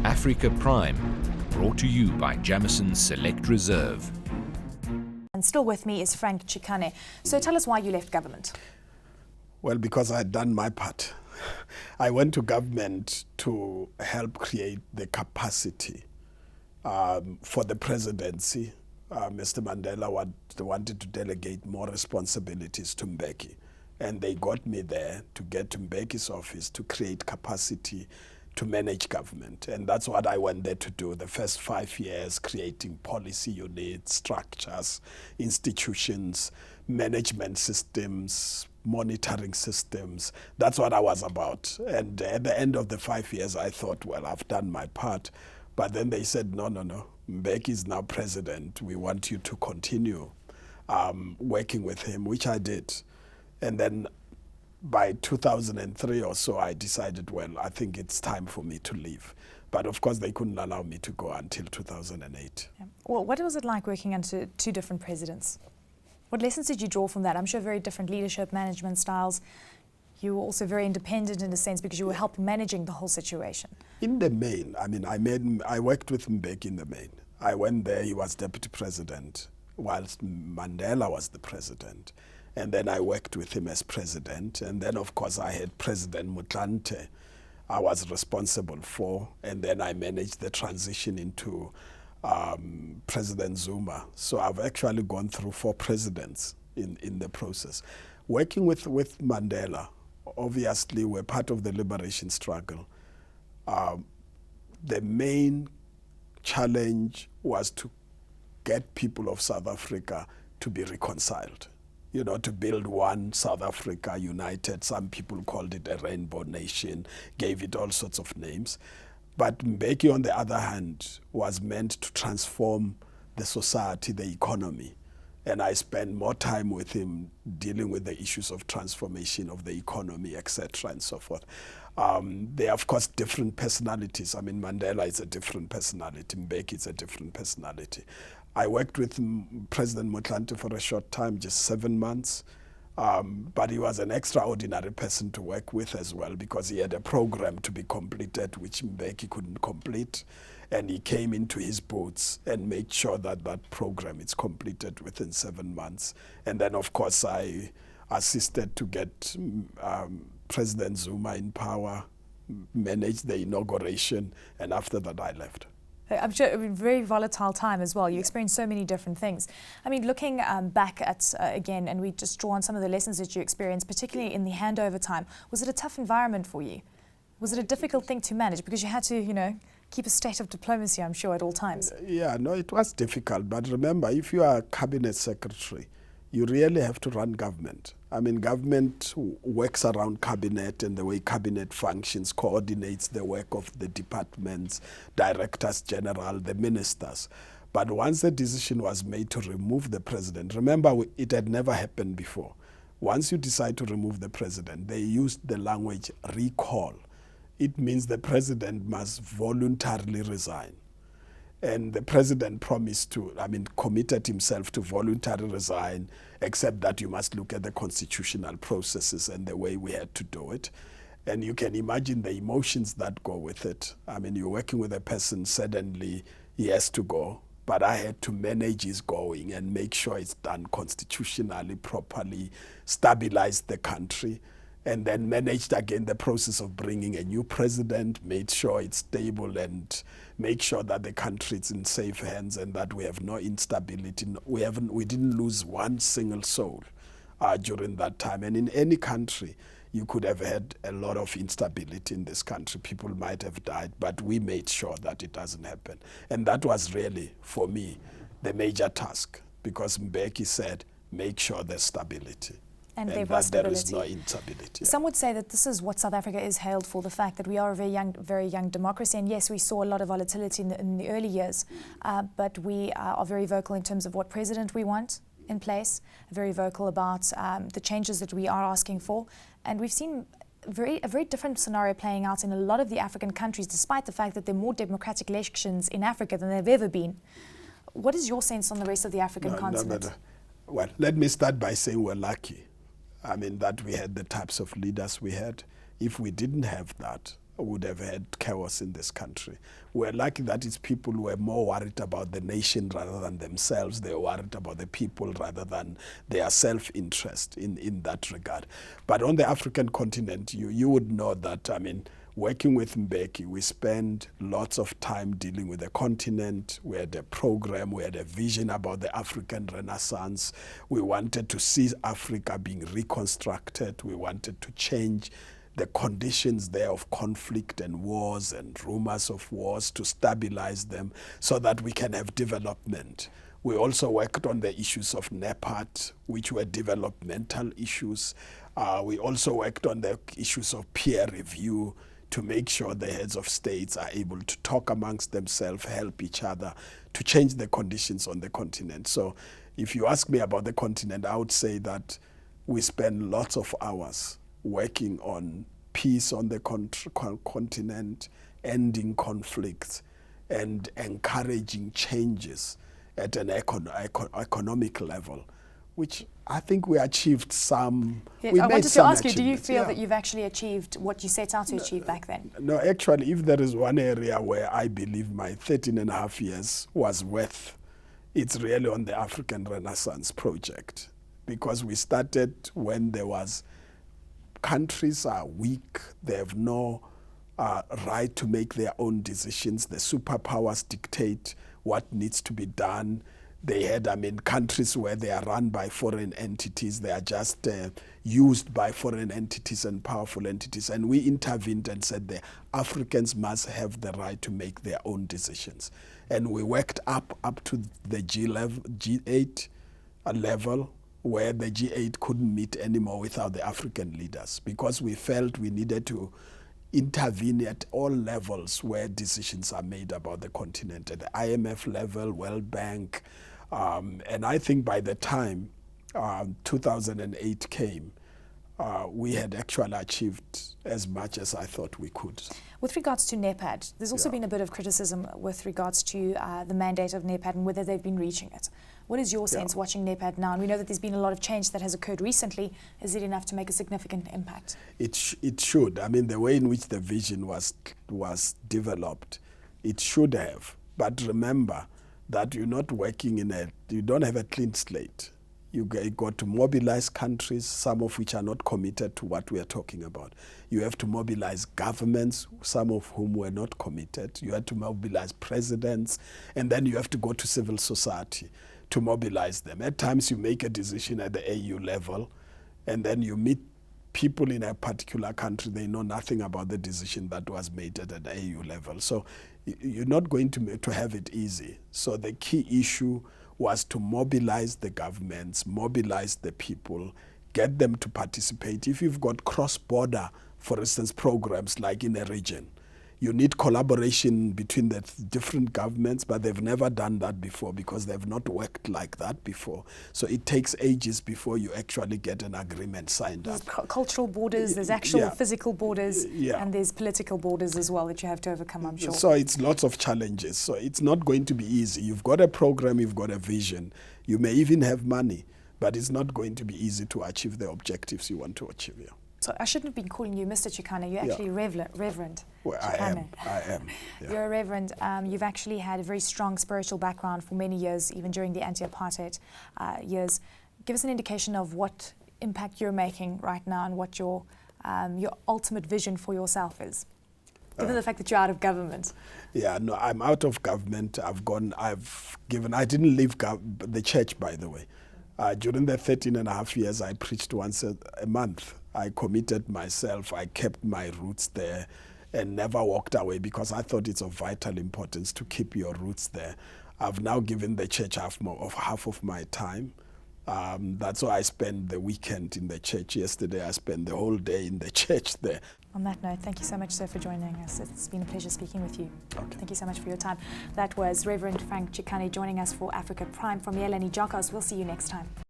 Africa Prime, brought to you by Jamison's Select Reserve. And still with me is Frank Chikane. So tell us why you left government. Well, because I had done my part. I went to government to help create the capacity for the presidency. Mr. Mandela wanted to delegate more responsibilities to Mbeki. And they got me there to get to Mbeki's office to create capacity to manage government. And that's what I went there to do. The first 5 years, creating policy units, structures, institutions, management systems, monitoring systems. That's what I was about. And at the end of the 5 years, I thought, well, I've done my part. But then they said, no. Mbeki is now president. We want you to continue working with him, which I did. And then by 2003 or so, I decided, well, I think it's time for me to leave. But of course, they couldn't allow me to go until 2008. Yeah. Well, what was it like working under two different presidents? What lessons did you draw from that? I'm sure very different leadership, management styles. You were also very independent in a sense because you were helping managing the whole situation. In the main, I worked with Mbeki in the main. I went there, he was deputy president, whilst Mandela was the president. And then I worked with him as president. And then, of course, I had President Mtholante I was responsible for. And then I managed the transition into President Zuma. So I've actually gone through 4 presidents in the process. Working with Mandela, obviously, we're part of the liberation struggle. The main challenge was to get people of South Africa to be reconciled. You know, to build one South Africa united. Some people called it a rainbow nation, gave it all sorts of names. But Mbeki, on the other hand, was meant to transform the society, the economy. And I spent more time with him dealing with the issues of transformation of the economy, etc., and so forth. They are, of course, different personalities. I mean, Mandela is a different personality. Mbeki is a different personality. I worked with President Mothlante for a short time, just 7 months. But he was an extraordinary person to work with as well because he had a program to be completed which Mbeki couldn't complete. And he came into his boots and made sure that that program is completed within 7 months. And then, of course, I assisted to get President Zuma in power, managed the inauguration, and after that I left. I'm sure it was a very volatile time as well. You experienced so many different things. I mean, looking back at, again, and we just draw on some of the lessons that you experienced, particularly in the handover time, was it a tough environment for you? Was it a difficult thing to manage? Because you had to, you know, keep a state of diplomacy, I'm sure, at all times. Yeah, no, it was difficult. But remember, if you are a cabinet secretary, you really have to run government. I mean, government works around cabinet and the way cabinet functions, coordinates the work of the departments, directors general, the ministers. But once the decision was made to remove the president, remember, it had never happened before. Once you decide to remove the president, they used the language recall. It means the president must voluntarily resign. And the president promised committed himself to voluntarily resign, except that you must look at the constitutional processes and the way we had to do it. And you can imagine the emotions that go with it. I mean, you're working with a person, suddenly he has to go. But I had to manage his going and make sure it's done constitutionally, properly, stabilize the country. And then managed again the process of bringing a new president, made sure it's stable and make sure that the country is in safe hands and that we have no instability. We didn't lose one single soul during that time. And in any country, you could have had a lot of instability in this country. People might have died, but we made sure that it doesn't happen. And that was really, for me, the major task because Mbeki said, make sure there's stability. And that there is no instability. Some would say that this is what South Africa is hailed for, the fact that we are a very young democracy. And yes, we saw a lot of volatility in the early years, but we are very vocal in terms of what president we want in place, very vocal about the changes that we are asking for. And we've seen a very different scenario playing out in a lot of the African countries, despite the fact that there are more democratic elections in Africa than there have ever been. What is your sense on the rest of the African continent? Well, let me start by saying we're lucky. I mean, that we had the types of leaders we had. If we didn't have that, would have had chaos in this country. We're lucky that its people were more worried about the nation rather than themselves. They were worried about the people rather than their self-interest in that regard. But on the African continent, you would know that, I mean, working with Mbeki, we spent lots of time dealing with the continent. We had a program, we had a vision about the African Renaissance. We wanted to see Africa being reconstructed. We wanted to change the conditions there of conflict and wars and rumors of wars, to stabilize them so that we can have development. We also worked on the issues of NEPAD, which were developmental issues. We also worked on the issues of peer review, to make sure the heads of states are able to talk amongst themselves, help each other to change the conditions on the continent. So if you ask me about the continent, I would say that we spend lots of hours working on peace on the continent, ending conflicts, and encouraging changes at an economic level, which I think we achieved some. Yeah, I wanted to ask you, do you feel that you've actually achieved what you set out to achieve back then? No, actually, if there is one area where I believe my 13.5 years was worth, it's really on the African Renaissance project. Because we started when there was, countries are weak, they have no right to make their own decisions. The superpowers dictate what needs to be done. They had, I mean, countries where they are run by foreign entities. They are just used by foreign entities and powerful entities. And we intervened and said the Africans must have the right to make their own decisions. And we worked up to the G8 level, where the G8 couldn't meet anymore without the African leaders, because we felt we needed to intervene at all levels where decisions are made about the continent, at the IMF level, World Bank. And I think by the time 2008 came, we had actually achieved as much as I thought we could. With regards to NEPAD, there's also been a bit of criticism with regards to the mandate of NEPAD and whether they've been reaching it. What is your sense watching NEPAD now? And we know that there's been a lot of change that has occurred recently. Is it enough to make a significant impact? It should. I mean, the way in which the vision was developed, it should have. But remember that you're not working you don't have a clean slate. You got to mobilize countries, some of which are not committed to what we are talking about. You have to mobilize governments, some of whom were not committed. You have to mobilize presidents, and then you have to go to civil society to mobilize them. At times you make a decision at the AU level, and then you meet people in a particular country, they know nothing about the decision that was made at an AU level. So you're not going to have it easy. So the key issue was to mobilize the governments, mobilize the people, get them to participate. If you've got cross-border, for instance, programs like in a region, you need collaboration between the different governments, but they've never done that before because they've not worked like that before. So it takes ages before you actually get an agreement signed up. There's cultural borders, there's actual physical borders, and there's political borders as well that you have to overcome, I'm sure. So it's lots of challenges. So it's not going to be easy. You've got a program, you've got a vision. You may even have money, but it's not going to be easy to achieve the objectives you want to achieve. Yeah. So I shouldn't have been calling you Mr. Chikane. You're actually Reverend. Well, Chikane. I am. Yeah. You're a Reverend. You've actually had a very strong spiritual background for many years, even during the anti-apartheid years. Give us an indication of what impact you're making right now and what your ultimate vision for yourself is, given the fact that you're out of government. Yeah, no, I'm out of government. I didn't leave the church, by the way. During the 13.5 years, I preached once a month. I committed myself, I kept my roots there and never walked away because I thought it's of vital importance to keep your roots there. I've now given the church half of my time. That's why I spent the weekend in the church. Yesterday I spent the whole day in the church there. On that note, thank you so much, sir, for joining us. It's been a pleasure speaking with you. Okay. Thank you so much for your time. That was Reverend Frank Chikane joining us for Africa Prime from the Eleni. Giokos. We'll see you next time.